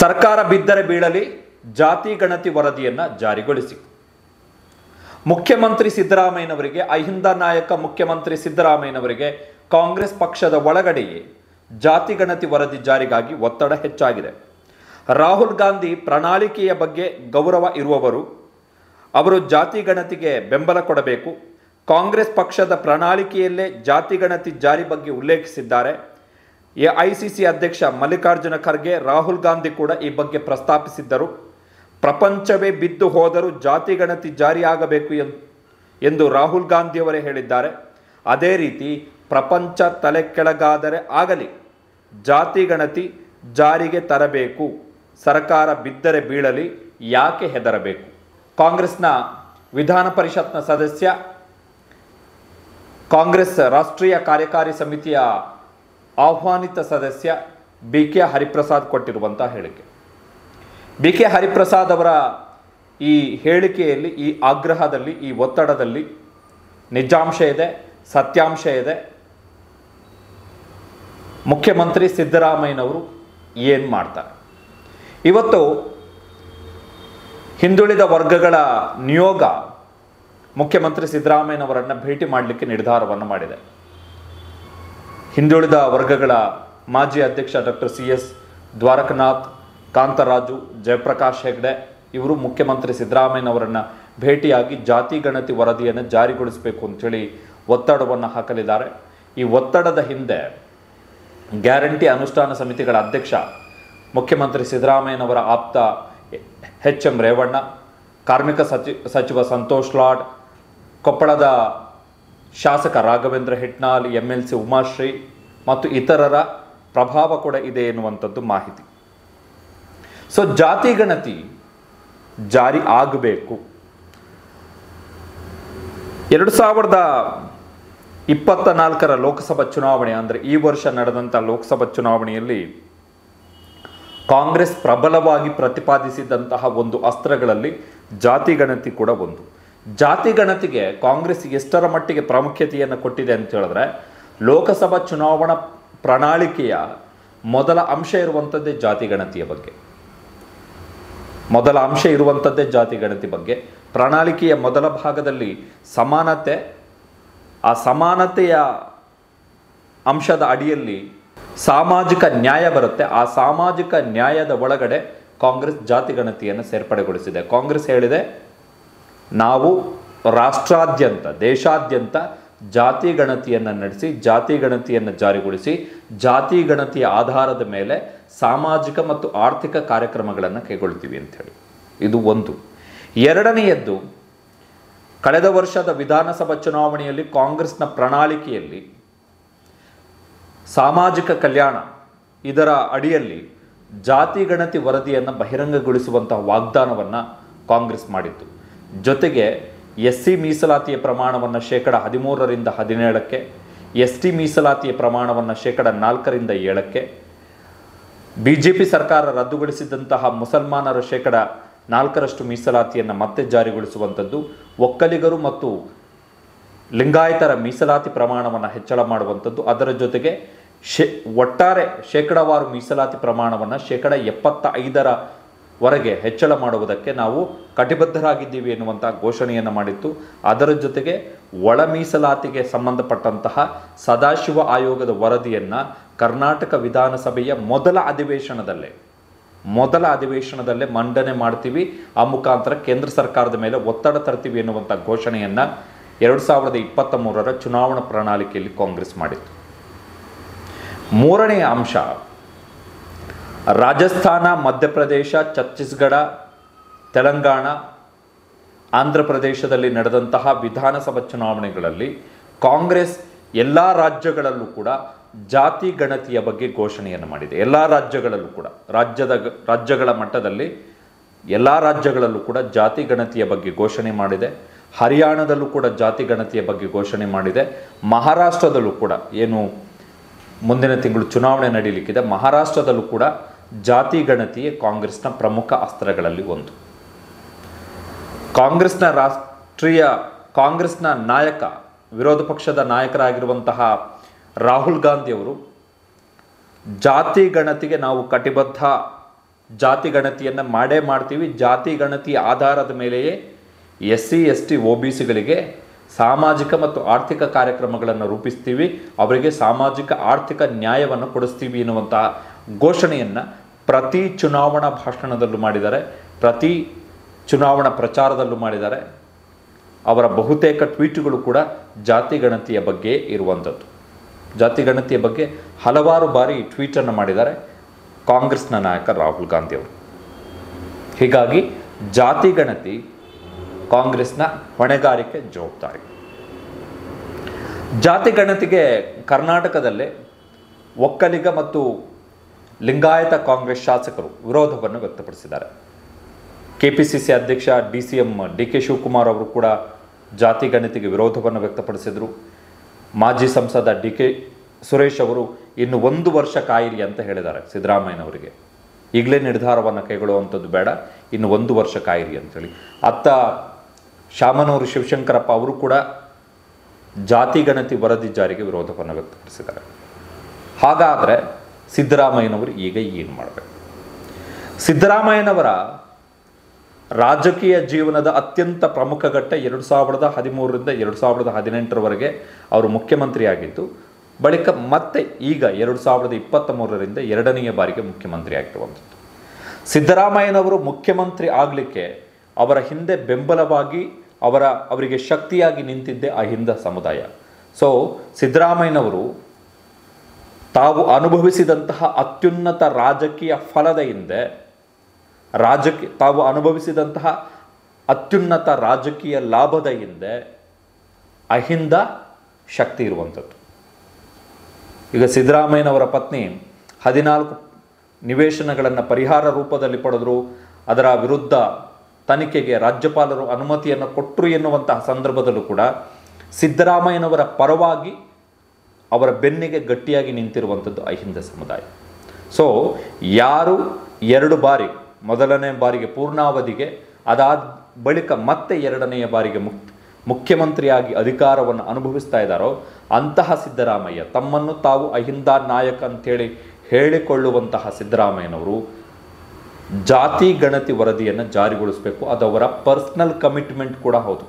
ಸರ್ಕಾರ ಬಿದ್ದರೆ ಬೀಳಲಿ, ಜಾತಿ ಗಣತಿ ವರದಿಯನ್ನು ಜಾರಿಗೊಳಿಸಿ. ಮುಖ್ಯಮಂತ್ರಿ ಸಿದ್ದರಾಮಯ್ಯನವರಿಗೆ, ಅಹಿಂದ ನಾಯಕ ಮುಖ್ಯಮಂತ್ರಿ ಸಿದ್ದರಾಮಯ್ಯನವರಿಗೆ ಕಾಂಗ್ರೆಸ್ ಪಕ್ಷದ ಒಳಗಡೆಯೇ ಜಾತಿ ಗಣತಿ ವರದಿ ಜಾರಿಗಾಗಿ ಒತ್ತಡ ಹೆಚ್ಚಾಗಿದೆ. ರಾಹುಲ್ ಗಾಂಧಿ ಪ್ರಣಾಳಿಕೆಯ ಬಗ್ಗೆ ಗೌರವ ಇರುವವರು, ಅವರು ಜಾತಿ ಗಣತಿಗೆ ಬೆಂಬಲ ಕೊಡಬೇಕು. ಕಾಂಗ್ರೆಸ್ ಪಕ್ಷದ ಪ್ರಣಾಳಿಕೆಯಲ್ಲೇ ಜಾತಿ ಗಣತಿ ಜಾರಿ ಬಗ್ಗೆ ಉಲ್ಲೇಖಿಸಿದ್ದಾರೆ. ಎಐಸಿಸಿ ಅಧ್ಯಕ್ಷ ಮಲ್ಲಿಕಾರ್ಜುನ ಖರ್ಗೆ, ರಾಹುಲ್ ಗಾಂಧಿ ಕೂಡ ಈ ಬಗ್ಗೆ ಪ್ರಸ್ತಾಪಿಸಿದ್ದರು. ಪ್ರಪಂಚವೇ ಬಿದ್ದು ಹೋದರೂ ಜಾತಿ ಗಣತಿ ಜಾರಿಯಾಗಬೇಕು ಎಂದು ರಾಹುಲ್ ಗಾಂಧಿಯವರೇ ಹೇಳಿದ್ದಾರೆ. ಅದೇ ರೀತಿ ಪ್ರಪಂಚ ತಲೆ ಕೆಳಗಾದರೆ ಆಗಲಿ, ಜಾತಿ ಗಣತಿ ಜಾರಿಗೆ ತರಬೇಕು. ಸರ್ಕಾರ ಬಿದ್ದರೆ ಬೀಳಲಿ, ಯಾಕೆ ಹೆದರಬೇಕು? ಕಾಂಗ್ರೆಸ್ನ ವಿಧಾನ ಪರಿಷತ್ನ ಸದಸ್ಯ, ಕಾಂಗ್ರೆಸ್ ರಾಷ್ಟ್ರೀಯ ಕಾರ್ಯಕಾರಿ ಸಮಿತಿಯ ಆಹ್ವಾನಿತ ಸದಸ್ಯ ಬಿ.ಕೆ. ಹರಿಪ್ರಸಾದ್ ಕೊಟ್ಟಿರುವಂತಹ ಹೇಳಿಕೆ. ಬಿ.ಕೆ. ಹರಿಪ್ರಸಾದ್ ಅವರ ಈ ಹೇಳಿಕೆಯಲ್ಲಿ, ಈ ಆಗ್ರಹದಲ್ಲಿ, ಈ ಒತ್ತಡದಲ್ಲಿ ನಿಜಾಂಶ ಇದೆ, ಸತ್ಯಾಂಶ ಇದೆ. ಮುಖ್ಯಮಂತ್ರಿ ಸಿದ್ದರಾಮಯ್ಯನವರು ಏನು ಮಾಡ್ತಾರೆ? ಇವತ್ತು ಹಿಂದುಳಿದ ವರ್ಗಗಳ ನಿಯೋಗ ಮುಖ್ಯಮಂತ್ರಿ ಸಿದ್ದರಾಮಯ್ಯನವರನ್ನು ಭೇಟಿ ಮಾಡಲಿಕ್ಕೆ ನಿರ್ಧಾರವನ್ನು ಮಾಡಿದೆ. ಹಿಂದುಳಿದ ವರ್ಗಗಳ ಮಾಜಿ ಅಧ್ಯಕ್ಷ ಡಾಕ್ಟರ್ ಸಿ.ಎಸ್. ದ್ವಾರಕನಾಥ್, ಕಾಂತರಾಜು, ಜಯಪ್ರಕಾಶ್ ಹೆಗ್ಡೆ ಇವರು ಮುಖ್ಯಮಂತ್ರಿ ಸಿದ್ದರಾಮಯ್ಯನವರನ್ನು ಭೇಟಿಯಾಗಿ ಜಾತಿ ಗಣತಿ ವರದಿಯನ್ನು ಜಾರಿಗೊಳಿಸಬೇಕು ಅಂತೇಳಿ ಒತ್ತಡವನ್ನು ಹಾಕಲಿದ್ದಾರೆ. ಈ ಒತ್ತಡದ ಹಿಂದೆ ಗ್ಯಾರಂಟಿ ಅನುಷ್ಠಾನ ಸಮಿತಿಗಳ ಅಧ್ಯಕ್ಷ ಮುಖ್ಯಮಂತ್ರಿ ಸಿದ್ದರಾಮಯ್ಯನವರ ಆಪ್ತ ಎಚ್.ಎಂ. ರೇವಣ್ಣ, ಕಾರ್ಮಿಕ ಸಚಿವ ಸಂತೋಷ್ ಲಾಡ್, ಕೊಪ್ಪಳದ ಶಾಸಕ ರಾಘವೇಂದ್ರ ಹಿಟ್ನಾಲ್, MLC ಉಮಾಶ್ರೀ ಮತ್ತು ಇತರರ ಪ್ರಭಾವ ಕೂಡ ಇದೆ ಎನ್ನುವಂಥದ್ದು ಮಾಹಿತಿ. ಸೊ ಜಾತಿ ಗಣತಿ ಜಾರಿ ಆಗಬೇಕು. 2024ರ ಲೋಕಸಭಾ ಚುನಾವಣೆ ಅಂದರೆ ಈ ವರ್ಷ ನಡೆದಂಥ ಲೋಕಸಭಾ ಚುನಾವಣೆಯಲ್ಲಿ ಕಾಂಗ್ರೆಸ್ ಪ್ರಬಲವಾಗಿ ಪ್ರತಿಪಾದಿಸಿದಂತಹ ಒಂದು ಅಸ್ತ್ರಗಳಲ್ಲಿ ಜಾತಿ ಗಣತಿ ಕೂಡ ಒಂದು. ಜಾತಿ ಗಣತಿಗೆ ಕಾಂಗ್ರೆಸ್ ಎಷ್ಟರ ಮಟ್ಟಿಗೆ ಪ್ರಾಮುಖ್ಯತೆಯನ್ನು ಕೊಟ್ಟಿದೆ ಅಂತ ಹೇಳಿದ್ರೆ, ಲೋಕಸಭಾ ಚುನಾವಣಾ ಪ್ರಣಾಳಿಕೆಯ ಮೊದಲ ಅಂಶ ಇರುವಂಥದ್ದೇ ಜಾತಿ ಗಣತಿಯ ಬಗ್ಗೆ. ಮೊದಲ ಅಂಶ ಇರುವಂಥದ್ದೇ ಜಾತಿ ಗಣತಿ ಬಗ್ಗೆ. ಪ್ರಣಾಳಿಕೆಯ ಮೊದಲ ಭಾಗದಲ್ಲಿ ಸಮಾನತೆ, ಆ ಸಮಾನತೆಯ ಅಂಶದ ಅಡಿಯಲ್ಲಿ ಸಾಮಾಜಿಕ ನ್ಯಾಯ ಬರುತ್ತೆ. ಆ ಸಾಮಾಜಿಕ ನ್ಯಾಯದ ಒಳಗಡೆ ಕಾಂಗ್ರೆಸ್ ಜಾತಿ ಗಣತಿಯನ್ನು ಸೇರ್ಪಡೆಗೊಳಿಸಿದೆ. ಕಾಂಗ್ರೆಸ್ ಹೇಳಿದೆ, ನಾವು ರಾಷ್ಟ್ರಾದ್ಯಂತ, ದೇಶಾದ್ಯಂತ ಜಾತಿ ಗಣತಿಯನ್ನು ನಡೆಸಿ, ಜಾತಿ ಗಣತಿಯನ್ನು ಜಾರಿಗೊಳಿಸಿ, ಜಾತಿ ಗಣತಿಯ ಆಧಾರದ ಮೇಲೆ ಸಾಮಾಜಿಕ ಮತ್ತು ಆರ್ಥಿಕ ಕಾರ್ಯಕ್ರಮಗಳನ್ನು ಕೈಗೊಳ್ತೀವಿ ಅಂಥೇಳಿ. ಇದು ಒಂದು. ಎರಡನೆಯದ್ದು, ಕಳೆದ ವರ್ಷದ ವಿಧಾನಸಭಾ ಚುನಾವಣೆಯಲ್ಲಿ ಕಾಂಗ್ರೆಸ್ನ ಪ್ರಣಾಳಿಕೆಯಲ್ಲಿ ಸಾಮಾಜಿಕ ಕಲ್ಯಾಣ ಇದರ ಅಡಿಯಲ್ಲಿ ಜಾತಿ ಗಣತಿ ವರದಿಯನ್ನು ಬಹಿರಂಗಗೊಳಿಸುವಂತಹ ವಾಗ್ದಾನವನ್ನು ಕಾಂಗ್ರೆಸ್ ಮಾಡಿತ್ತು. ಜೊತೆಗೆ SC ಮೀಸಲಾತಿಯ ಪ್ರಮಾಣವನ್ನು 13% 17%, ST ಮೀಸಲಾತಿಯ ಪ್ರಮಾಣವನ್ನು 4% 7%, BJP ಸರ್ಕಾರ ರದ್ದುಗೊಳಿಸಿದಂತಹ ಮುಸಲ್ಮಾನರ 4% ಮೀಸಲಾತಿಯನ್ನು ಮತ್ತೆ ಜಾರಿಗೊಳಿಸುವಂಥದ್ದು, ಒಕ್ಕಲಿಗರು ಮತ್ತು ಲಿಂಗಾಯತರ ಮೀಸಲಾತಿ ಪ್ರಮಾಣವನ್ನು ಹೆಚ್ಚಳ ಮಾಡುವಂಥದ್ದು, ಅದರ ಜೊತೆಗೆ ಒಟ್ಟಾರೆ ಶೇಕಡಾವಾರು ಮೀಸಲಾತಿ ಪ್ರಮಾಣವನ್ನು 75%ವರೆಗೆ ಹೆಚ್ಚಳ ಮಾಡುವುದಕ್ಕೆ ನಾವು ಕಟಿಬದ್ಧರಾಗಿದ್ದೀವಿ ಎನ್ನುವಂಥ ಘೋಷಣೆಯನ್ನು ಮಾಡಿತ್ತು. ಅದರ ಜೊತೆಗೆ ಒಳ ಮೀಸಲಾತಿಗೆ ಸಂಬಂಧಪಟ್ಟಂತಹ ಸದಾಶಿವ ಆಯೋಗದ ವರದಿಯನ್ನು ಕರ್ನಾಟಕ ವಿಧಾನಸಭೆಯ ಮೊದಲ ಅಧಿವೇಶನದಲ್ಲೇ ಮಂಡನೆ ಮಾಡ್ತೀವಿ, ಆ ಮುಖಾಂತರ ಕೇಂದ್ರ ಸರ್ಕಾರದ ಮೇಲೆ ಒತ್ತಡ ತರ್ತೀವಿ ಎನ್ನುವಂಥ ಘೋಷಣೆಯನ್ನು 2023ರ ಚುನಾವಣಾ ಪ್ರಣಾಳಿಕೆಯಲ್ಲಿ ಕಾಂಗ್ರೆಸ್ ಮಾಡಿತ್ತು. ಮೂರನೆಯ ಅಂಶ, ರಾಜಸ್ಥಾನ, ಮಧ್ಯಪ್ರದೇಶ, ಛತ್ತೀಸ್ಗಢ, ತೆಲಂಗಾಣ, ಆಂಧ್ರ ಪ್ರದೇಶದಲ್ಲಿ ನಡೆದಂತಹ ವಿಧಾನಸಭಾ ಚುನಾವಣೆಗಳಲ್ಲಿ ಕಾಂಗ್ರೆಸ್ ಎಲ್ಲ ರಾಜ್ಯಗಳಲ್ಲೂ ಕೂಡ ಜಾತಿ ಗಣತಿಯ ಬಗ್ಗೆ ಘೋಷಣೆಯನ್ನು ಮಾಡಿದೆ. ಎಲ್ಲ ರಾಜ್ಯಗಳಲ್ಲೂ ಕೂಡ, ರಾಜ್ಯಗಳ ಮಟ್ಟದಲ್ಲಿ ಎಲ್ಲ ರಾಜ್ಯಗಳಲ್ಲೂ ಕೂಡ ಜಾತಿ ಗಣತಿಯ ಬಗ್ಗೆ ಘೋಷಣೆ ಮಾಡಿದೆ. ಹರಿಯಾಣದಲ್ಲೂ ಕೂಡ ಜಾತಿ ಗಣತಿಯ ಬಗ್ಗೆ ಘೋಷಣೆ ಮಾಡಿದೆ. ಮಹಾರಾಷ್ಟ್ರದಲ್ಲೂ ಕೂಡ, ಏನು ಮುಂದಿನ ತಿಂಗಳು ಚುನಾವಣೆ ನಡೀಲಿಕ್ಕಿದೆ, ಮಹಾರಾಷ್ಟ್ರದಲ್ಲೂ ಕೂಡ ಜಾತಿ ಗಣತಿಯೇ ಕಾಂಗ್ರೆಸ್ನ ಪ್ರಮುಖ ಅಸ್ತ್ರಗಳಲ್ಲಿ ಒಂದು. ಕಾಂಗ್ರೆಸ್ನ ನಾಯಕ, ವಿರೋಧ ಪಕ್ಷದ ನಾಯಕರಾಗಿರುವಂತಹ ರಾಹುಲ್ ಗಾಂಧಿ ಅವರು ಜಾತಿ ಗಣತಿಗೆ ನಾವು ಕಟಿಬದ್ಧ ಜಾತಿ ಗಣತಿಯನ್ನು ಮಾಡೇ ಮಾಡ್ತೀವಿ, ಜಾತಿ ಗಣತಿ ಆಧಾರದ ಮೇಲೆಯೇ SC ST OBCಗಳಿಗೆ ಸಾಮಾಜಿಕ ಮತ್ತು ಆರ್ಥಿಕ ಕಾರ್ಯಕ್ರಮಗಳನ್ನು ರೂಪಿಸ್ತೀವಿ, ಅವರಿಗೆ ಸಾಮಾಜಿಕ ಆರ್ಥಿಕ ನ್ಯಾಯವನ್ನು ಕೊಡಿಸ್ತೀವಿ ಎನ್ನುವಂತಹ ಘೋಷಣೆಯನ್ನು ಪ್ರತಿ ಚುನಾವಣಾ ಭಾಷಣದಲ್ಲೂ ಮಾಡಿದ್ದಾರೆ, ಪ್ರತಿ ಚುನಾವಣಾ ಪ್ರಚಾರದಲ್ಲೂ ಮಾಡಿದ್ದಾರೆ. ಅವರ ಬಹುತೇಕ ಟ್ವೀಟ್ಗಳು ಕೂಡ ಜಾತಿ ಗಣತಿಯ ಬಗ್ಗೆ ಇರುವಂಥದ್ದು. ಜಾತಿ ಗಣತಿಯ ಬಗ್ಗೆ ಹಲವಾರು ಬಾರಿ ಟ್ವೀಟನ್ನು ಮಾಡಿದ್ದಾರೆ ಕಾಂಗ್ರೆಸ್ನ ನಾಯಕ ರಾಹುಲ್ ಗಾಂಧಿ ಅವರು. ಹೀಗಾಗಿ ಜಾತಿ ಗಣತಿ ಕಾಂಗ್ರೆಸ್ನ ಹೊಣೆಗಾರಿಕೆ, ಜವಾಬ್ದಾರಿ. ಜಾತಿ ಗಣತಿಗೆ ಕರ್ನಾಟಕದಲ್ಲೇ ಒಕ್ಕಲಿಗ ಮತ್ತು ಲಿಂಗಾಯತ ಕಾಂಗ್ರೆಸ್ ಶಾಸಕರು ವಿರೋಧವನ್ನು ವ್ಯಕ್ತಪಡಿಸಿದ್ದಾರೆ. KPCC ಅಧ್ಯಕ್ಷ DCM DK ಶಿವಕುಮಾರ್ ಅವರು ಕೂಡ ಜಾತಿ ಗಣತಿಗೆ ವಿರೋಧವನ್ನು ವ್ಯಕ್ತಪಡಿಸಿದರು. ಮಾಜಿ ಸಂಸದ DK ಸುರೇಶ್ ಅವರು ಇನ್ನು 1 ವರ್ಷ ಕಾಯಿರಿ ಅಂತ ಹೇಳಿದ್ದಾರೆ ಸಿದ್ದರಾಮಯ್ಯನವರಿಗೆ. ಈಗಲೇ ನಿರ್ಧಾರವನ್ನು ಕೈಗೊಳ್ಳುವಂಥದ್ದು ಬೇಡ, ಇನ್ನು 1 ವರ್ಷ ಕಾಯಿರಿ ಅಂತೇಳಿ. ಅತ್ತ ಶಾಮನೂರು ಶಿವಶಂಕರಪ್ಪ ಅವರು ಕೂಡ ಜಾತಿ ಗಣತಿ ವರದಿ ಜಾರಿಗೆ ವಿರೋಧವನ್ನು ವ್ಯಕ್ತಪಡಿಸಿದ್ದಾರೆ. ಹಾಗಾದರೆ ಸಿದ್ದರಾಮಯ್ಯನವರು ಈಗ ಏನು ಮಾಡಬೇಕು? ಸಿದ್ದರಾಮಯ್ಯನವರ ರಾಜಕೀಯ ಜೀವನದ ಅತ್ಯಂತ ಪ್ರಮುಖ ಘಟ್ಟ 2013ರಿಂದ 2018ರವರೆಗೆ ಅವರು ಮುಖ್ಯಮಂತ್ರಿಯಾಗಿದ್ದು, ಬಳಿಕ ಮತ್ತೆ ಈಗ 2023ರಿಂದ 2ನೇ ಬಾರಿಗೆ ಮುಖ್ಯಮಂತ್ರಿ ಆಗಿರುವಂಥದ್ದು. ಸಿದ್ದರಾಮಯ್ಯನವರು ಮುಖ್ಯಮಂತ್ರಿ ಆಗಲಿಕ್ಕೆ ಅವರ ಹಿಂದೆ ಬೆಂಬಲವಾಗಿ ಅವರಿಗೆ ಶಕ್ತಿಯಾಗಿ ನಿಂತಿದ್ದೇ ಅಹಿಂದ ಸಮುದಾಯ. ಸೊ ಸಿದ್ದರಾಮಯ್ಯನವರು ತಾವು ಅನುಭವಿಸಿದಂತಹ ಅತ್ಯುನ್ನತ ರಾಜಕೀಯ ಫಲದ ಹಿಂದೆ ತಾವು ಅನುಭವಿಸಿದಂತಹ ಅತ್ಯುನ್ನತ ರಾಜಕೀಯ ಲಾಭದ ಹಿಂದೆ ಅಹಿಂದ ಶಕ್ತಿ ಇರುವಂಥದ್ದು. ಈಗ ಸಿದ್ದರಾಮಯ್ಯನವರ ಪತ್ನಿ 14 ನಿವೇಶನಗಳನ್ನು ಪರಿಹಾರ ರೂಪದಲ್ಲಿ ಪಡೆದರು. ಅದರ ವಿರುದ್ಧ ತನಿಖೆಗೆ ರಾಜ್ಯಪಾಲರು ಅನುಮತಿಯನ್ನು ಕೊಟ್ಟರು ಎನ್ನುವಂತಹ ಸಂದರ್ಭದಲ್ಲೂ ಕೂಡ ಸಿದ್ದರಾಮಯ್ಯನವರ ಪರವಾಗಿ ಅವರ ಬೆನ್ನಿಗೆ ಗಟ್ಟಿಯಾಗಿ ನಿಂತಿರುವಂಥದ್ದು ಅಹಿಂದ ಸಮುದಾಯ. ಸೊ ಯಾರು 2 ಬಾರಿ, ಮೊದಲನೇ ಬಾರಿಗೆ ಪೂರ್ಣಾವಧಿಗೆ, ಅದಾದ ಬಳಿಕ ಮತ್ತೆ 2ನೇ ಬಾರಿಗೆ ಮುಖ್ಯಮಂತ್ರಿಯಾಗಿ ಅಧಿಕಾರವನ್ನು ಅನುಭವಿಸ್ತಾ ಇದ್ದಾರೋ ಅಂತಹ ಸಿದ್ದರಾಮಯ್ಯ, ತಮ್ಮನ್ನು ತಾವು ಅಹಿಂದ ನಾಯಕ ಅಂತೇಳಿ ಹೇಳಿಕೊಳ್ಳುವಂತಹ ಸಿದ್ದರಾಮಯ್ಯನವರು ಜಾತಿ ಗಣತಿ ವರದಿಯನ್ನು ಜಾರಿಗೊಳಿಸಬೇಕು. ಅದು ಅವರ ಪರ್ಸನಲ್ ಕಮಿಟ್ಮೆಂಟ್ ಕೂಡ ಹೌದು,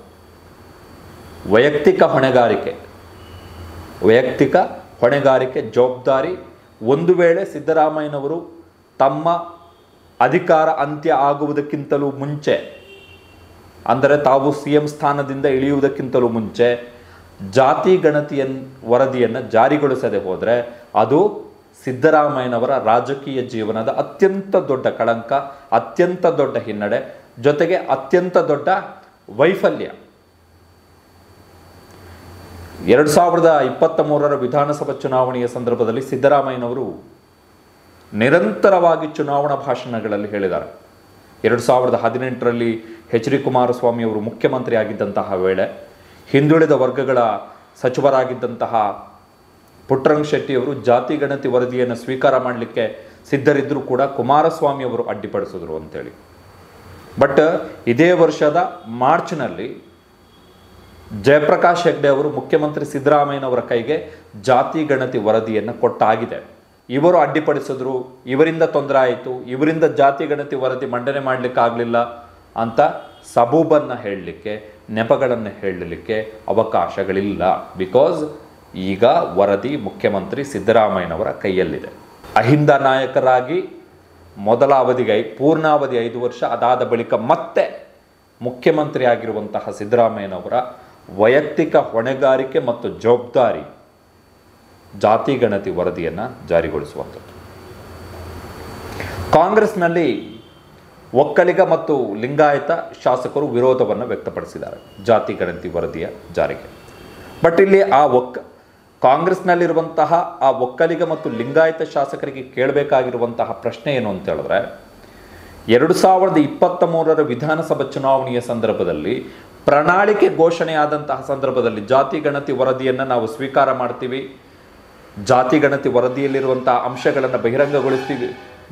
ವೈಯಕ್ತಿಕ ಹೊಣೆಗಾರಿಕೆ, ಜವಾಬ್ದಾರಿ. ಒಂದು ವೇಳೆ ಸಿದ್ದರಾಮಯ್ಯನವರು ತಮ್ಮ ಅಧಿಕಾರ ಅಂತ್ಯ ಆಗುವುದಕ್ಕಿಂತಲೂ ಮುಂಚೆ, ಅಂದರೆ ತಾವು CM ಸ್ಥಾನದಿಂದ ಇಳಿಯುವುದಕ್ಕಿಂತಲೂ ಮುಂಚೆ ಜಾತಿ ವರದಿಯನ್ನು ಜಾರಿಗೊಳಿಸದೆ ಹೋದರೆ ಅದು ಸಿದ್ದರಾಮಯ್ಯನವರ ರಾಜಕೀಯ ಜೀವನದ ಅತ್ಯಂತ ದೊಡ್ಡ ಕಳಂಕ, ಅತ್ಯಂತ ದೊಡ್ಡ ಹಿನ್ನಡೆ, ಜೊತೆಗೆ ಅತ್ಯಂತ ದೊಡ್ಡ ವೈಫಲ್ಯ. 2023ರ ವಿಧಾನಸಭಾ ಚುನಾವಣೆಯ ಸಂದರ್ಭದಲ್ಲಿ ಸಿದ್ದರಾಮಯ್ಯನವರು ನಿರಂತರವಾಗಿ ಚುನಾವಣಾ ಭಾಷಣಗಳಲ್ಲಿ ಹೇಳಿದ್ದಾರೆ. 2018ರಲ್ಲಿ HD ಕುಮಾರಸ್ವಾಮಿ ಅವರು ಮುಖ್ಯಮಂತ್ರಿ ಆಗಿದ್ದಂತಹ ವೇಳೆ ಹಿಂದುಳಿದ ವರ್ಗಗಳ ಸಚಿವರಾಗಿದ್ದಂತಹ ಪುಟ್ಟರಂಗ ಶೆಟ್ಟಿ ಅವರು ಜಾತಿ ಗಣತಿ ವರದಿಯನ್ನು ಸ್ವೀಕಾರ ಮಾಡಲಿಕ್ಕೆ ಸಿದ್ಧರಿದ್ದರೂ ಕೂಡ ಕುಮಾರಸ್ವಾಮಿ ಅವರು ಅಡ್ಡಿಪಡಿಸಿದ್ರು ಅಂತೇಳಿ. ಬಟ್ ಇದೇ ವರ್ಷದ ಮಾರ್ಚ್ನಲ್ಲಿ ಜಯಪ್ರಕಾಶ್ ಹೆಗ್ಡೆ ಅವರು ಮುಖ್ಯಮಂತ್ರಿ ಸಿದ್ದರಾಮಯ್ಯನವರ ಕೈಗೆ ಜಾತಿ ಗಣತಿ ವರದಿಯನ್ನು ಕೊಟ್ಟಾಗಿದೆ. ಇವರು ಅಡ್ಡಿಪಡಿಸಿದ್ರು, ಇವರಿಂದ ತೊಂದರೆ ಆಯಿತು, ಇವರಿಂದ ಜಾತಿ ಗಣತಿ ವರದಿ ಮಂಡನೆ ಮಾಡಲಿಕ್ಕೆ ಆಗಲಿಲ್ಲ ಅಂತ ಸಬೂಬನ್ನು ಹೇಳಲಿಕ್ಕೆ, ನೆಪಗಳನ್ನು ಹೇಳಲಿಕ್ಕೆ ಅವಕಾಶಗಳಿಲ್ಲ. ಬಿಕಾಸ್ ಈಗ ವರದಿ ಮುಖ್ಯಮಂತ್ರಿ ಸಿದ್ದರಾಮಯ್ಯನವರ ಕೈಯಲ್ಲಿದೆ. ಅಹಿಂದ ನಾಯಕರಾಗಿ ಮೊದಲ ಅವಧಿಗೆ ಪೂರ್ಣಾವಧಿ 5 ವರ್ಷ, ಅದಾದ ಬಳಿಕ ಮತ್ತೆ ಮುಖ್ಯಮಂತ್ರಿ ಆಗಿರುವಂತಹ ಸಿದ್ದರಾಮಯ್ಯನವರ ವೈಯಕ್ತಿಕ ಹೊಣೆಗಾರಿಕೆ ಮತ್ತು ಜವಾಬ್ದಾರಿ ಜಾತಿ ಗಣತಿ ವರದಿಯನ್ನು ಜಾರಿಗೊಳಿಸುವಂಥದ್ದು. ಕಾಂಗ್ರೆಸ್ನಲ್ಲಿ ಒಕ್ಕಲಿಗ ಮತ್ತು ಲಿಂಗಾಯತ ಶಾಸಕರು ವಿರೋಧವನ್ನು ವ್ಯಕ್ತಪಡಿಸಿದ್ದಾರೆ ಜಾತಿ ಗಣತಿ ವರದಿಯ ಜಾರಿಗೆ. ಬಟ್ ಇಲ್ಲಿ ಕಾಂಗ್ರೆಸ್ನಲ್ಲಿರುವಂತಹ ಆ ಒಕ್ಕಲಿಗ ಮತ್ತು ಲಿಂಗಾಯತ ಶಾಸಕರಿಗೆ ಕೇಳಬೇಕಾಗಿರುವಂತಹ ಪ್ರಶ್ನೆ ಏನು ಅಂತ ಹೇಳಿದ್ರೆ, 2023ರ ವಿಧಾನಸಭಾ ಚುನಾವಣೆಯ ಸಂದರ್ಭದಲ್ಲಿ ಪ್ರಣಾಳಿಕೆ ಘೋಷಣೆಯಾದಂತಹ ಸಂದರ್ಭದಲ್ಲಿ ಜಾತಿ ಗಣತಿ ವರದಿಯನ್ನು ನಾವು ಸ್ವೀಕಾರ ಮಾಡ್ತೀವಿ, ಜಾತಿ ಗಣತಿ ವರದಿಯಲ್ಲಿರುವಂತಹ ಅಂಶಗಳನ್ನು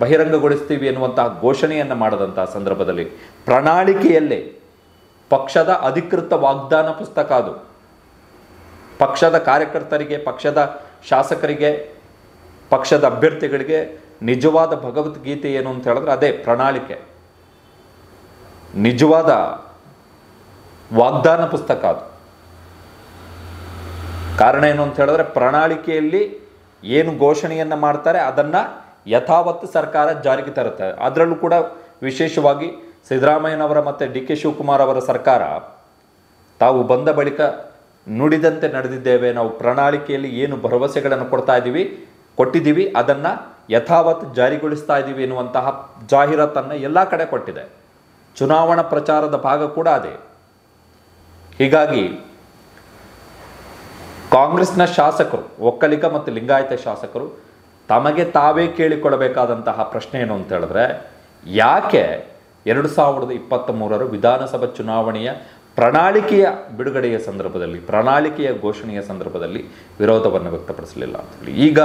ಬಹಿರಂಗಗೊಳಿಸ್ತೀವಿ ಎನ್ನುವಂತಹ ಘೋಷಣೆಯನ್ನು ಮಾಡದಂತಹ ಸಂದರ್ಭದಲ್ಲಿ ಪ್ರಣಾಳಿಕೆಯಲ್ಲೇ ಪಕ್ಷದ ಅಧಿಕೃತ ವಾಗ್ದಾನ ಪುಸ್ತಕ, ಅದು ಪಕ್ಷದ ಕಾರ್ಯಕರ್ತರಿಗೆ, ಪಕ್ಷದ ಶಾಸಕರಿಗೆ, ಪಕ್ಷದ ಅಭ್ಯರ್ಥಿಗಳಿಗೆ ನಿಜವಾದ ಭಗವದ್ಗೀತೆ ಏನು ಅಂತ ಹೇಳಿದ್ರೆ ಅದೇ ಪ್ರಣಾಳಿಕೆ, ನಿಜವಾದ ವಾಗ್ದಾನ ಪುಸ್ತಕ ಅದು. ಕಾರಣ ಏನು ಅಂತ ಹೇಳಿದ್ರೆ ಪ್ರಣಾಳಿಕೆಯಲ್ಲಿ ಏನು ಘೋಷಣೆಯನ್ನು ಮಾಡ್ತಾರೆ ಅದನ್ನು ಯಥಾವತ್ತು ಸರ್ಕಾರ ಜಾರಿಗೆ ತರುತ್ತೆ. ಅದರಲ್ಲೂ ಕೂಡ ವಿಶೇಷವಾಗಿ ಸಿದ್ದರಾಮಯ್ಯನವರ ಮತ್ತು ಡಿ ಕೆ ಶಿವಕುಮಾರ್ ಅವರ ಸರ್ಕಾರ ತಾವು ಬಂದ ಬಳಿಕ ನುಡಿದಂತೆ ನಡೆದಿದ್ದೇವೆ, ನಾವು ಪ್ರಣಾಳಿಕೆಯಲ್ಲಿ ಏನು ಭರವಸೆಗಳನ್ನು ಕೊಟ್ಟಿದ್ದೀವಿ ಅದನ್ನು ಯಥಾವತ್ತು ಜಾರಿಗೊಳಿಸ್ತಾ ಇದ್ದೀವಿ ಎನ್ನುವಂತಹ ಜಾಹೀರಾತನ್ನು ಎಲ್ಲ ಕಡೆ ಕೊಟ್ಟಿದೆ. ಚುನಾವಣಾ ಪ್ರಚಾರದ ಭಾಗ ಕೂಡ ಅದೇ. ಹೀಗಾಗಿ ಕಾಂಗ್ರೆಸ್ನ ಶಾಸಕರು, ಒಕ್ಕಲಿಗ ಮತ್ತು ಲಿಂಗಾಯತ ಶಾಸಕರು ತಮಗೆ ತಾವೇ ಕೇಳಿಕೊಳ್ಳಬೇಕಾದಂತಹ ಪ್ರಶ್ನೆ ಏನು ಅಂತ ಹೇಳಿದ್ರೆ, ಯಾಕೆ 2023 ವಿಧಾನಸಭಾ ಚುನಾವಣೆಯ ಪ್ರಣಾಳಿಕೆಯ ಬಿಡುಗಡೆಯ ಸಂದರ್ಭದಲ್ಲಿ, ಪ್ರಣಾಳಿಕೆಯ ಘೋಷಣೆಯ ಸಂದರ್ಭದಲ್ಲಿ ವಿರೋಧವನ್ನು ವ್ಯಕ್ತಪಡಿಸಲಿಲ್ಲ ಅಂತ ಹೇಳಿ. ಈಗ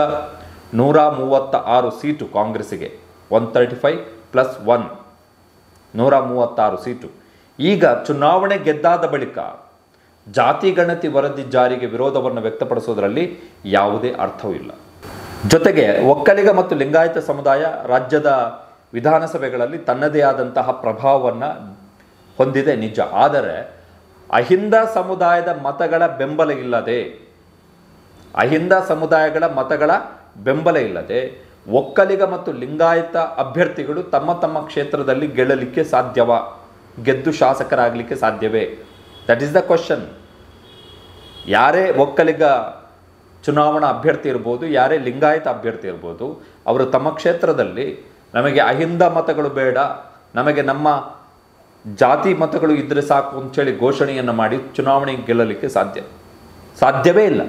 136 ಸೀಟು ಕಾಂಗ್ರೆಸ್ಸಿಗೆ, 135+1 136 ಸೀಟು. ಈಗ ಚುನಾವಣೆ ಗೆದ್ದಾದ ಬಳಿಕ ಜಾತಿ ಗಣತಿ ವರದಿ ಜಾರಿಗೆ ವಿರೋಧವನ್ನು ವ್ಯಕ್ತಪಡಿಸೋದರಲ್ಲಿ ಯಾವುದೇ ಅರ್ಥವೂ ಇಲ್ಲ. ಜೊತೆಗೆ ಒಕ್ಕಲಿಗ ಮತ್ತು ಲಿಂಗಾಯತ ಸಮುದಾಯ ರಾಜ್ಯದ ವಿಧಾನಸಭೆಗಳಲ್ಲಿ ತನ್ನದೇ ಆದಂತಹ ಪ್ರಭಾವವನ್ನು ಹೊಂದಿದೆ ನಿಜ. ಆದರೆ ಅಹಿಂದ ಸಮುದಾಯದ ಮತಗಳ ಬೆಂಬಲ ಇಲ್ಲದೆ ಒಕ್ಕಲಿಗ ಮತ್ತು ಲಿಂಗಾಯತ ಅಭ್ಯರ್ಥಿಗಳು ತಮ್ಮ ತಮ್ಮ ಕ್ಷೇತ್ರದಲ್ಲಿ ಗೆದ್ದು ಶಾಸಕರಾಗಲಿಕ್ಕೆ ಸಾಧ್ಯವೇ? That is the question. ಯಾರೇ ಒಕ್ಕಲಿಗ ಚುನಾವಣಾ ಅಭ್ಯರ್ಥಿ ಇರ್ಬೋದು, ಯಾರೇ ಲಿಂಗಾಯತ ಅಭ್ಯರ್ಥಿ ಇರ್ಬೋದು, ಅವರು ತಮ್ಮ ಕ್ಷೇತ್ರದಲ್ಲಿ ನಮಗೆ ಅಹಿಂದ ಮತಗಳು ಬೇಡ, ನಮಗೆ ನಮ್ಮ ಜಾತಿ ಮತಗಳು ಇದ್ದರೆ ಸಾಕು ಅಂತೇಳಿ ಘೋಷಣೆಯನ್ನು ಮಾಡಿ ಚುನಾವಣೆಗೆ ಗೆಲ್ಲಲಿಕ್ಕೆ ಸಾಧ್ಯವೇ ಇಲ್ಲ.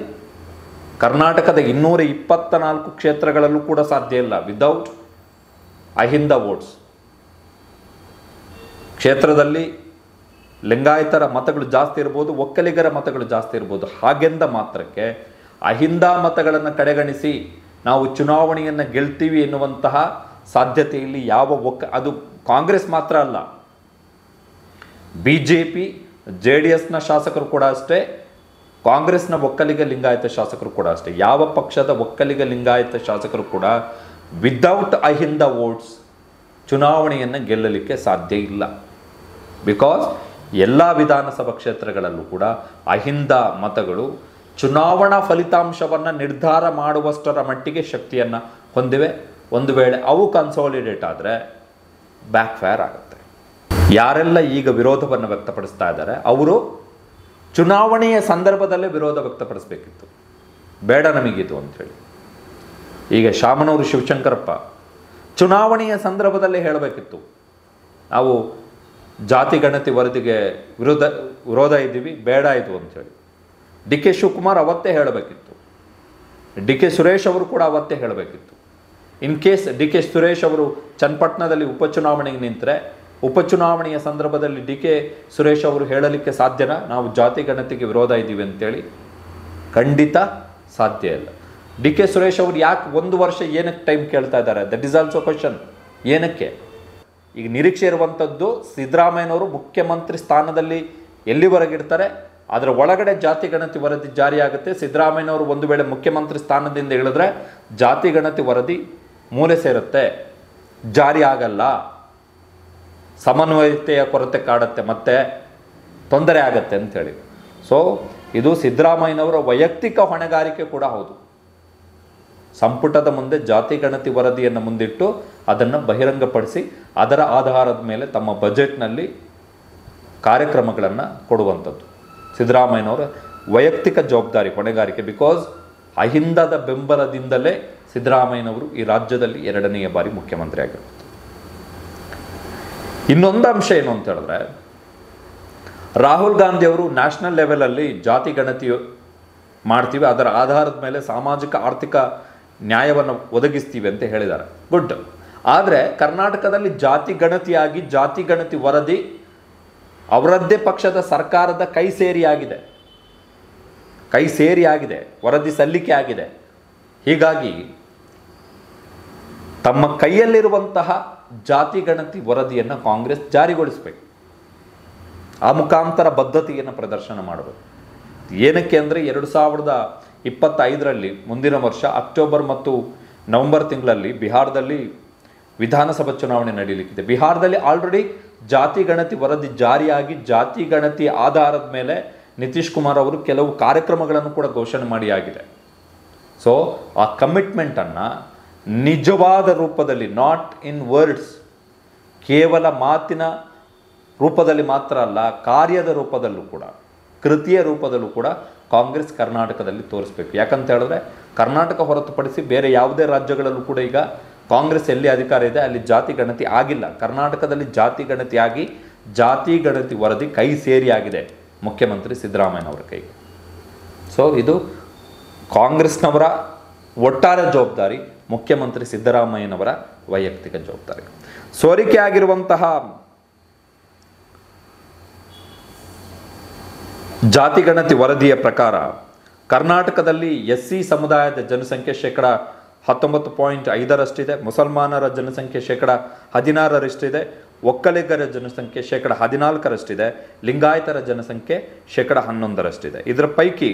ಕರ್ನಾಟಕದ 224 ಕ್ಷೇತ್ರಗಳಲ್ಲೂ ಕೂಡ ಸಾಧ್ಯ ಇಲ್ಲ ವಿದೌಟ್ ಅಹಿಂದ ವೋಟ್ಸ್. ಕ್ಷೇತ್ರದಲ್ಲಿ ಲಿಂಗಾಯತರ ಮತಗಳು ಜಾಸ್ತಿ ಇರ್ಬೋದು, ಒಕ್ಕಲಿಗರ ಮತಗಳು ಜಾಸ್ತಿ ಇರ್ಬೋದು. ಹಾಗೆಂದ ಮಾತ್ರಕ್ಕೆ ಅಹಿಂದ ಮತಗಳನ್ನು ಕಡೆಗಣಿಸಿ ನಾವು ಚುನಾವಣೆಯನ್ನು ಗೆಲ್ತೀವಿ ಎನ್ನುವಂತಹ ಸಾಧ್ಯತೆಯಲ್ಲಿ ಅದು ಕಾಂಗ್ರೆಸ್ ಮಾತ್ರ ಅಲ್ಲ, BJP JDSನ ಶಾಸಕರು ಕೂಡ ಅಷ್ಟೇ, ಕಾಂಗ್ರೆಸ್ನ ಒಕ್ಕಲಿಗ ಲಿಂಗಾಯತ ಶಾಸಕರು ಕೂಡ ಅಷ್ಟೇ. ಯಾವ ಪಕ್ಷದ ಒಕ್ಕಲಿಗ ಲಿಂಗಾಯತ ಶಾಸಕರು ಕೂಡ ವಿದೌಟ್ ಅಹಿಂದ ವೋಟ್ಸ್ ಚುನಾವಣೆಯನ್ನು ಗೆಲ್ಲಲಿಕ್ಕೆ ಸಾಧ್ಯ ಇಲ್ಲ. ಬಿಕಾಸ್ ಎಲ್ಲ ವಿಧಾನಸಭಾ ಕ್ಷೇತ್ರಗಳಲ್ಲೂ ಕೂಡ ಅಹಿಂದ ಮತಗಳು ಚುನಾವಣಾ ಫಲಿತಾಂಶವನ್ನು ನಿರ್ಧಾರ ಮಾಡುವಷ್ಟರ ಮಟ್ಟಿಗೆ ಶಕ್ತಿಯನ್ನು ಹೊಂದಿವೆ. ಒಂದು ವೇಳೆ ಅವು ಕನ್ಸಾಲಿಡೇಟ್ ಆದರೆ ಬ್ಯಾಕ್ ಫೈರ್ ಆಗುತ್ತೆ. ಯಾರೆಲ್ಲ ಈಗ ವಿರೋಧವನ್ನು ವ್ಯಕ್ತಪಡಿಸ್ತಾ ಇದ್ದಾರೆ ಅವರು ಚುನಾವಣೆಯ ಸಂದರ್ಭದಲ್ಲೇ ವಿರೋಧ ವ್ಯಕ್ತಪಡಿಸಬೇಕಿತ್ತು, ಬೇಡ ನಮಗಿದು ಅಂಥೇಳಿ. ಈಗ ಶಾಮನೂರು ಶಿವಶಂಕರಪ್ಪ ಚುನಾವಣೆಯ ಸಂದರ್ಭದಲ್ಲೇ ಹೇಳಬೇಕಿತ್ತು, ನಾವು ಜಾತಿ ಗಣತಿ ವರದಿಗೆ ವಿರೋಧ ಇದ್ದೀವಿ, ಬೇಡ ಇದು ಅಂಥೇಳಿ. ಡಿ ಕೆ ಶಿವಕುಮಾರ್ ಅವತ್ತೇ ಹೇಳಬೇಕಿತ್ತು, ಡಿ ಕೆ ಸುರೇಶ್ ಅವರು ಕೂಡ ಅವತ್ತೇ ಹೇಳಬೇಕಿತ್ತು. In case D K Suresh ಅವರು ಚನ್ನಪಟ್ಟಣದಲ್ಲಿ ಉಪಚುನಾವಣೆಗೆ ನಿಂತರೆ ಉಪಚುನಾವಣೆಯ ಸಂದರ್ಭದಲ್ಲಿ ಡಿ ಕೆ ಸುರೇಶ್ ಅವರು ಹೇಳಲಿಕ್ಕೆ ಸಾಧ್ಯನಾ ನಾವು ಜಾತಿ ಗಣತಿಗೆ ವಿರೋಧ ಇದ್ದೀವಿ ಅಂತೇಳಿ? ಖಂಡಿತ ಸಾಧ್ಯ ಇಲ್ಲ. ಡಿ ಕೆ ಸುರೇಶ್ ಅವರು ಯಾಕೆ 1 ವರ್ಷ ಏನಕ್ಕೆ ಟೈಮ್ ಕೇಳ್ತಾ ಇದ್ದಾರೆ? That is also question. ಏನಕ್ಕೆ? ಈಗ ನಿರೀಕ್ಷೆ ಇರುವಂಥದ್ದು ಸಿದ್ದರಾಮಯ್ಯನವರು ಮುಖ್ಯಮಂತ್ರಿ ಸ್ಥಾನದಲ್ಲಿ ಎಲ್ಲಿವರೆಗಿರ್ತಾರೆ ಅದರ ಒಳಗಡೆ ಜಾತಿ ಗಣತಿ ವರದಿ ಜಾರಿಯಾಗುತ್ತೆ. ಸಿದ್ದರಾಮಯ್ಯನವರು ಒಂದು ವೇಳೆ ಮುಖ್ಯಮಂತ್ರಿ ಸ್ಥಾನದಿಂದ ಇಳಿದ್ರೆ ಜಾತಿ ಗಣತಿ ವರದಿ ಮೂಲೆ ಸೇರುತ್ತೆ, ಜಾರಿ ಆಗಲ್ಲ, ಸಮನ್ವಯತೆಯ ಕೊರತೆ ಕಾಡುತ್ತೆ, ಮತ್ತೆ ತೊಂದರೆ ಆಗತ್ತೆ ಅಂಥೇಳಿ. ಸೊ ಇದು ಸಿದ್ದರಾಮಯ್ಯನವರ ವೈಯಕ್ತಿಕ ಹೊಣೆಗಾರಿಕೆ ಕೂಡ ಹೌದು. ಸಂಪುಟದ ಮುಂದೆ ಜಾತಿ ಗಣತಿ ವರದಿಯನ್ನು ಮುಂದಿಟ್ಟು ಅದನ್ನು ಬಹಿರಂಗಪಡಿಸಿ ಅದರ ಆಧಾರದ ಮೇಲೆ ತಮ್ಮ ಬಜೆಟ್ನಲ್ಲಿ ಕಾರ್ಯಕ್ರಮಗಳನ್ನು ಕೊಡುವಂಥದ್ದು ಸಿದ್ದರಾಮಯ್ಯನವರ ವೈಯಕ್ತಿಕ ಜವಾಬ್ದಾರಿ, ಹೊಣೆಗಾರಿಕೆ. ಬಿಕಾಸ್ ಅಹಿಂದದ ಬೆಂಬಲದಿಂದಲೇ ಸಿದ್ದರಾಮಯ್ಯನವರು ಈ ರಾಜ್ಯದಲ್ಲಿ 2ನೇ ಬಾರಿ ಮುಖ್ಯಮಂತ್ರಿ ಆಗಿರುತ್ತಾರೆ. ಇನ್ನೊಂದು ಅಂಶ ಏನು ಅಂತ ಹೇಳಿದ್ರೆ, ರಾಹುಲ್ ಗಾಂಧಿ ಅವರು ನ್ಯಾಷನಲ್ ಲೆವೆಲಲ್ಲಿ ಜಾತಿ ಗಣತಿ ಮಾಡ್ತೀವಿ, ಅದರ ಆಧಾರದ ಮೇಲೆ ಸಾಮಾಜಿಕ ಆರ್ಥಿಕ ನ್ಯಾಯವನ್ನು ಒದಗಿಸ್ತೀವಿ ಅಂತ ಹೇಳಿದ್ದಾರೆ. ಗುಡ್. ಆದರೆ ಕರ್ನಾಟಕದಲ್ಲಿ ಜಾತಿ ಗಣತಿಯಾಗಿ ಜಾತಿ ಗಣತಿ ವರದಿ ಅವರದ್ದೇ ಪಕ್ಷದ ಸರ್ಕಾರದ ಕೈ ಸೇರಿ ಆಗಿದೆ, ವರದಿ ಸಲ್ಲಿಕೆ ಆಗಿದೆ. ಹೀಗಾಗಿ ತಮ್ಮ ಕೈಯಲ್ಲಿರುವಂತಹ ಜಾತಿ ಗಣತಿ ವರದಿಯನ್ನು ಕಾಂಗ್ರೆಸ್ ಜಾರಿಗೊಳಿಸಬೇಕು. ಆ ಮುಖಾಂತರ ಬದ್ಧತೆಯನ್ನು ಪ್ರದರ್ಶನ ಮಾಡಬೇಕು. ಏನಕ್ಕೆ ಅಂದರೆ 2025ರಲ್ಲಿ ಮುಂದಿನ ವರ್ಷ ಅಕ್ಟೋಬರ್ ಮತ್ತು ನವೆಂಬರ್ ತಿಂಗಳಲ್ಲಿ ಬಿಹಾರದಲ್ಲಿ ವಿಧಾನಸಭಾ ಚುನಾವಣೆ ನಡೆಯಲಿಕ್ಕಿದೆ. ಬಿಹಾರದಲ್ಲಿ ಆಲ್ರೆಡಿ ಜಾತಿ ಗಣತಿ ವರದಿ ಜಾರಿಯಾಗಿ ಜಾತಿ ಗಣತಿ ಆಧಾರದ ಮೇಲೆ ನಿತೀಶ್ ಕುಮಾರ್ ಅವರು ಕೆಲವು ಕಾರ್ಯಕ್ರಮಗಳನ್ನು ಕೂಡ ಘೋಷಣೆ ಮಾಡಿ ಆಗಿದೆ. ಸೊ ಆ ಕಮಿಟ್ಮೆಂಟನ್ನು ನಿಜವಾದ ರೂಪದಲ್ಲಿ, ನಾಟ್ ಇನ್ ವರ್ಡ್ಸ್, ಕೇವಲ ಮಾತಿನ ರೂಪದಲ್ಲಿ ಮಾತ್ರ ಅಲ್ಲ, ಕಾರ್ಯದ ರೂಪದಲ್ಲೂ ಕೂಡ, ಕೃತಿಯ ರೂಪದಲ್ಲೂ ಕೂಡ ಕಾಂಗ್ರೆಸ್ ಕರ್ನಾಟಕದಲ್ಲಿ ತೋರಿಸ್ಬೇಕು. ಯಾಕಂತ ಹೇಳಿದ್ರೆ ಕರ್ನಾಟಕ ಹೊರತುಪಡಿಸಿ ಬೇರೆ ಯಾವುದೇ ರಾಜ್ಯಗಳಲ್ಲೂ ಕೂಡ ಈಗ ಕಾಂಗ್ರೆಸ್ ಎಲ್ಲಿ ಅಧಿಕಾರ ಇದೆ ಅಲ್ಲಿ ಜಾತಿ ಗಣತಿ ಆಗಿಲ್ಲ. ಕರ್ನಾಟಕದಲ್ಲಿ ಜಾತಿ ಗಣತಿ ಆಗಿ ಜಾತಿ ಗಣತಿ ವರದಿ ಕೈ ಸೇರಿ ಆಗಿದೆ ಮುಖ್ಯಮಂತ್ರಿ ಸಿದ್ದರಾಮಯ್ಯನವರ ಕೈಗೆ. ಸೊ ಇದು ಕಾಂಗ್ರೆಸ್ನವರ ಒಟ್ಟಾರೆ ಜವಾಬ್ದಾರಿ, ಮುಖ್ಯಮಂತ್ರಿ ಸಿದ್ದರಾಮಯ್ಯನವರ ವೈಯಕ್ತಿಕ ಜವಾಬ್ದಾರಿ. ಸೋರಿಕೆ ಆಗಿರುವಂತಹ ಜಾತಿ ಗಣತಿ ವರದಿಯ ಪ್ರಕಾರ ಕರ್ನಾಟಕದಲ್ಲಿ SC ಸಮುದಾಯದ ಜನಸಂಖ್ಯೆ 19.5% ಮುಸಲ್ಮಾನರ ಜನಸಂಖ್ಯೆ 16%, ಒಕ್ಕಲಿಗರ ಜನಸಂಖ್ಯೆ 14%, ಲಿಂಗಾಯತರ ಜನಸಂಖ್ಯೆ 11%. ಇದರ ಪೈಕಿ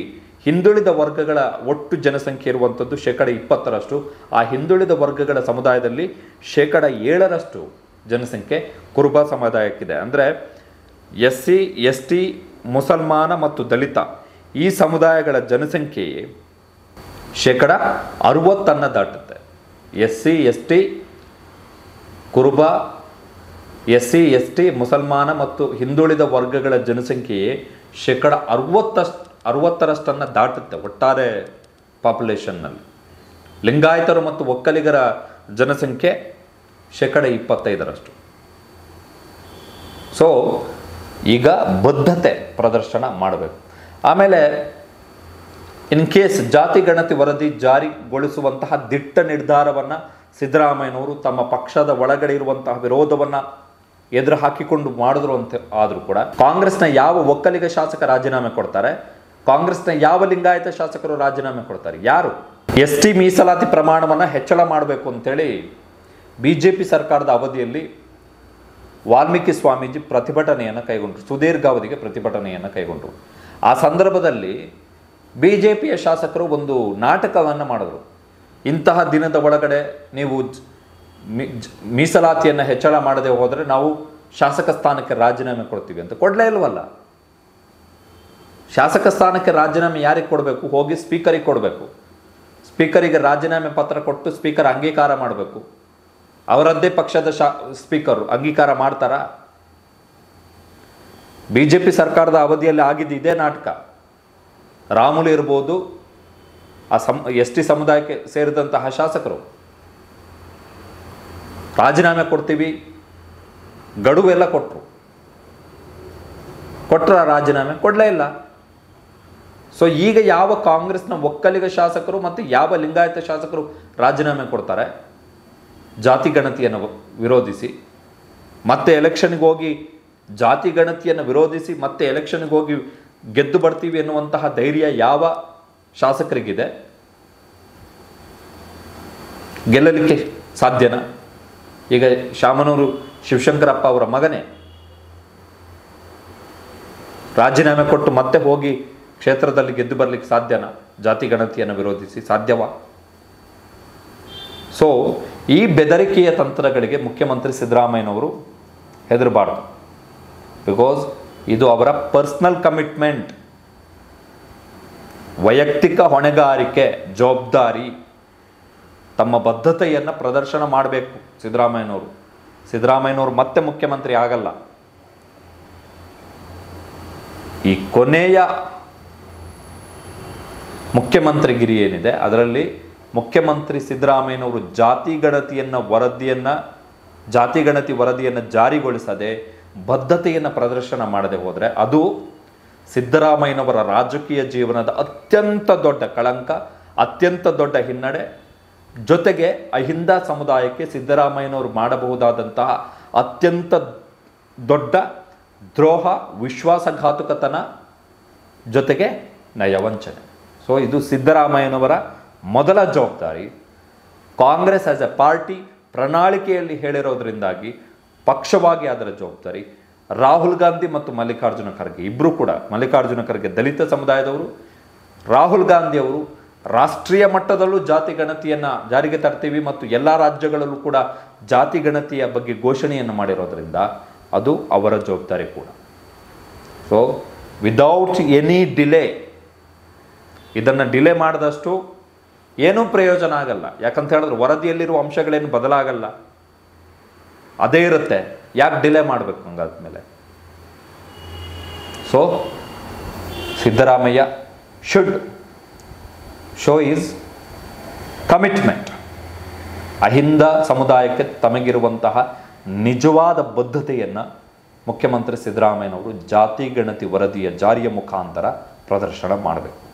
ಹಿಂದುಳಿದ ವರ್ಗಗಳ ಒಟ್ಟು ಜನಸಂಖ್ಯೆ ಇರುವಂಥದ್ದು 20%. ಆ ಹಿಂದುಳಿದ ವರ್ಗಗಳ ಸಮುದಾಯದಲ್ಲಿ 7% ಜನಸಂಖ್ಯೆ ಕುರುಬ ಸಮುದಾಯಕ್ಕಿದೆ. ಅಂದರೆ SC, ST, ಮುಸಲ್ಮಾನ ಮತ್ತು ದಲಿತ ಈ ಸಮುದಾಯಗಳ ಜನಸಂಖ್ಯೆಯೇ 60% ದಾಟುತ್ತೆ. SC, ST, ಕುರುಬ, SC, ST, ಮುಸಲ್ಮಾನ ಮತ್ತು ಹಿಂದುಳಿದ ವರ್ಗಗಳ ಜನಸಂಖ್ಯೆಯೇ 60% ದಾಟುತ್ತೆ ಒಟ್ಟಾರೆ ಪಾಪ್ಯುಲೇಷನ್ನಲ್ಲಿ. ಲಿಂಗಾಯತರು ಮತ್ತು ಒಕ್ಕಲಿಗರ ಜನಸಂಖ್ಯೆ 25%. ಸೊ ಈಗ ಬದ್ಧತೆ ಪ್ರದರ್ಶನ ಮಾಡಬೇಕು. ಆಮೇಲೆ ಇನ್ ಕೇಸ್ ಜಾತಿ ಗಣತಿ ವರದಿ ಜಾರಿಗೊಳಿಸುವಂತಹ ದಿಟ್ಟ ನಿರ್ಧಾರವನ್ನು ಸಿದ್ದರಾಮಯ್ಯನವರು ತಮ್ಮ ಪಕ್ಷದ ಒಳಗಡೆ ಇರುವಂತಹ ವಿರೋಧವನ್ನು ಎದುರು ಹಾಕಿಕೊಂಡು ಮಾಡಿದ್ರು ಅಂತ ಆದರೂ ಕೂಡ ಕಾಂಗ್ರೆಸ್ನ ಯಾವ ಒಕ್ಕಲಿಗ ಶಾಸಕ ರಾಜೀನಾಮೆ ಕೊಡ್ತಾರೆ? ಕಾಂಗ್ರೆಸ್ನ ಯಾವ ಲಿಂಗಾಯತ ಶಾಸಕರು ರಾಜೀನಾಮೆ ಕೊಡ್ತಾರೆ? ಯಾರು? ST ಮೀಸಲಾತಿ ಪ್ರಮಾಣವನ್ನು ಹೆಚ್ಚಳ ಮಾಡಬೇಕು ಅಂತೇಳಿ BJP ಸರ್ಕಾರದ ಅವಧಿಯಲ್ಲಿ ವಾಲ್ಮೀಕಿ ಸ್ವಾಮೀಜಿ ಪ್ರತಿಭಟನೆಯನ್ನು ಕೈಗೊಂಡರು, ಸುದೀರ್ಘ ಅವಧಿಗೆ ಪ್ರತಿಭಟನೆಯನ್ನು ಕೈಗೊಂಡರು. ಆ ಸಂದರ್ಭದಲ್ಲಿ BJPಯ ಶಾಸಕರು ಒಂದು ನಾಟಕವನ್ನು ಮಾಡಿದ್ರು. ಇಂತಹ ದಿನದ ಒಳಗಡೆ ನೀವು ಮೀಸಲಾತಿಯನ್ನು ಹೆಚ್ಚಳ ಮಾಡದೆ ಹೋದರೆ ನಾವು ಶಾಸಕ ಸ್ಥಾನಕ್ಕೆ ರಾಜೀನಾಮೆ ಕೊಡ್ತೀವಿ ಅಂತ. ಕೊಡಲೇ ಇಲ್ವಲ್ಲ. ಶಾಸಕ ಸ್ಥಾನಕ್ಕೆ ರಾಜೀನಾಮೆ ಯಾರಿಗೆ ಕೊಡಬೇಕು? ಹೋಗಿ ಸ್ಪೀಕರಿಗೆ ಕೊಡಬೇಕು. ಸ್ಪೀಕರಿಗೆ ರಾಜೀನಾಮೆ ಪತ್ರ ಕೊಟ್ಟು ಸ್ಪೀಕರ್ ಅಂಗೀಕಾರ ಮಾಡಬೇಕು. ಅವರದ್ದೇ ಪಕ್ಷದ ಸ್ಪೀಕರು ಅಂಗೀಕಾರ ಮಾಡ್ತಾರಾ? BJP ಸರ್ಕಾರದ ಅವಧಿಯಲ್ಲಿ ಆಗಿದ್ದು ಇದೇ ನಾಟಕ. ರಾಮುಲು ಇರ್ಬೋದು, ಆ ST ಸಮುದಾಯಕ್ಕೆ ಸೇರಿದಂತಹ ಶಾಸಕರು ರಾಜೀನಾಮೆ ಕೊಡ್ತೀವಿ ಗಡುವೆಲ್ಲ ಕೊಟ್ಟರ ರಾಜೀನಾಮೆ ಕೊಡಲೇ ಇಲ್ಲ. ಸೊ ಈಗ ಯಾವ ಕಾಂಗ್ರೆಸ್ನ ಒಕ್ಕಲಿಗ ಶಾಸಕರು ಮತ್ತು ಯಾವ ಲಿಂಗಾಯತ ಶಾಸಕರು ರಾಜೀನಾಮೆ ಕೊಡ್ತಾರೆ ಜಾತಿ ಗಣತಿಯನ್ನು ವಿರೋಧಿಸಿ? ಮತ್ತೆ ಎಲೆಕ್ಷನ್ಗೆ ಹೋಗಿ ಜಾತಿ ಗಣತಿಯನ್ನು ವಿರೋಧಿಸಿ ಮತ್ತೆ ಎಲೆಕ್ಷನ್ಗೆ ಹೋಗಿ ಗೆದ್ದು ಬರ್ತೀವಿ ಎನ್ನುವಂತಹ ಧೈರ್ಯ ಯಾವ ಶಾಸಕರಿಗಿದೆ? ಗೆಲ್ಲಲಿಕ್ಕೆ ಸಾಧ್ಯನಾ? ಈಗ ಶಾಮನೂರು ಶಿವಶಂಕರಪ್ಪ ಅವರ ಮಗನೇ ರಾಜೀನಾಮೆ ಕೊಟ್ಟು ಮತ್ತೆ ಹೋಗಿ ಕ್ಷೇತ್ರದಲ್ಲಿ ಗೆದ್ದು ಬರಲಿಕ್ಕೆ ಸಾಧ್ಯನಾ? ಜಾತಿ ಗಣತಿಯನ್ನು ವಿರೋಧಿಸಿ ಸಾಧ್ಯವಾ? ಸೊ ಈ ಬೆದರಿಕೆಯ ತಂತ್ರಗಳಿಗೆ ಮುಖ್ಯಮಂತ್ರಿ ಸಿದ್ದರಾಮಯ್ಯನವರು ಹೆದರಬಾರ್ದು. ಬಿಕಾಸ್ ಇದು ಅವರ ಪರ್ಸನಲ್ ಕಮಿಟ್ಮೆಂಟ್, ವೈಯಕ್ತಿಕ ಹೊಣೆಗಾರಿಕೆ, ಜವಾಬ್ದಾರಿ, ತಮ್ಮ ಬದ್ಧತೆಯನ್ನು ಪ್ರದರ್ಶನ ಮಾಡಬೇಕು ಸಿದ್ದರಾಮಯ್ಯನವರು ಮತ್ತೆ ಮುಖ್ಯಮಂತ್ರಿ ಆಗಲ್ಲ. ಈ ಕೊನೆಯ ಮುಖ್ಯಮಂತ್ರಿಗಿರಿ ಏನಿದೆ ಅದರಲ್ಲಿ ಮುಖ್ಯಮಂತ್ರಿ ಸಿದ್ದರಾಮಯ್ಯನವರು ಜಾತಿ ಗಣತಿ ವರದಿಯನ್ನು ಜಾರಿಗೊಳಿಸದೆ ಬದ್ಧತೆಯನ್ನು ಪ್ರದರ್ಶನ ಮಾಡದೆ ಹೋದರೆ ಅದು ಸಿದ್ದರಾಮಯ್ಯನವರ ರಾಜಕೀಯ ಜೀವನದ ಅತ್ಯಂತ ದೊಡ್ಡ ಕಳಂಕ, ಅತ್ಯಂತ ದೊಡ್ಡ ಹಿನ್ನಡೆ. ಜೊತೆಗೆ ಅಹಿಂದ ಸಮುದಾಯಕ್ಕೆ ಸಿದ್ದರಾಮಯ್ಯನವರು ಮಾಡಬಹುದಾದಂತಹ ಅತ್ಯಂತ ದೊಡ್ಡ ದ್ರೋಹ, ವಿಶ್ವಾಸಘಾತುಕತನ, ಜೊತೆಗೆ ನಯವಂಚನೆ. ಸೊ ಇದು ಸಿದ್ದರಾಮಯ್ಯನವರ ಮೊದಲ ಜವಾಬ್ದಾರಿ. ಕಾಂಗ್ರೆಸ್ ಆಸ್ ಎ ಪಾರ್ಟಿ ಪ್ರಣಾಳಿಕೆಯಲ್ಲಿ ಹೇಳಿರೋದ್ರಿಂದಾಗಿ ಪಕ್ಷವಾಗಿ ಅದರ ಜವಾಬ್ದಾರಿ. ರಾಹುಲ್ ಗಾಂಧಿ ಮತ್ತು ಮಲ್ಲಿಕಾರ್ಜುನ ಖರ್ಗೆ ಇಬ್ಬರು ಕೂಡ, ಮಲ್ಲಿಕಾರ್ಜುನ ಖರ್ಗೆ ದಲಿತ ಸಮುದಾಯದವರು, ರಾಹುಲ್ ಗಾಂಧಿ ಅವರು ರಾಷ್ಟ್ರೀಯ ಮಟ್ಟದಲ್ಲೂ ಜಾತಿ ಗಣತಿಯನ್ನು ಜಾರಿಗೆ ತರ್ತೀವಿ ಮತ್ತು ಎಲ್ಲ ರಾಜ್ಯಗಳಲ್ಲೂ ಕೂಡ ಜಾತಿ ಗಣತಿಯ ಬಗ್ಗೆ ಘೋಷಣೆಯನ್ನು ಮಾಡಿರೋದ್ರಿಂದ ಅದು ಅವರ ಜವಾಬ್ದಾರಿ ಕೂಡ. ಸೊ ವಿದೌಟ್ ಎನಿ ಡಿಲೇ, ಇದನ್ನು ಡಿಲೇ ಮಾಡಿದಷ್ಟು ಏನೂ ಪ್ರಯೋಜನ ಆಗಲ್ಲ. ಯಾಕಂತ ಹೇಳಿದ್ರೆ ವರದಿಯಲ್ಲಿರುವ ಅಂಶಗಳೇನು ಬದಲಾಗಲ್ಲ, ಅದೇ ಇರುತ್ತೆ. ಯಾಕೆ ಡಿಲೇ ಮಾಡಬೇಕು ಹಂಗಾದ್ಮೇಲೆ? So Siddaramaiah should show his commitment. Ahinda ಸಮುದಾಯಕ್ಕೆ ತಮಗಿರುವಂತಹ ನಿಜವಾದ ಬದ್ಧತೆಯನ್ನು ಮುಖ್ಯಮಂತ್ರಿ ಸಿದ್ದರಾಮಯ್ಯನವರು ಜಾತಿ ಗಣತಿ ವರದಿಯ ಜಾರಿಯ ಮುಖಾಂತರ ಪ್ರದರ್ಶನ ಮಾಡಬೇಕು.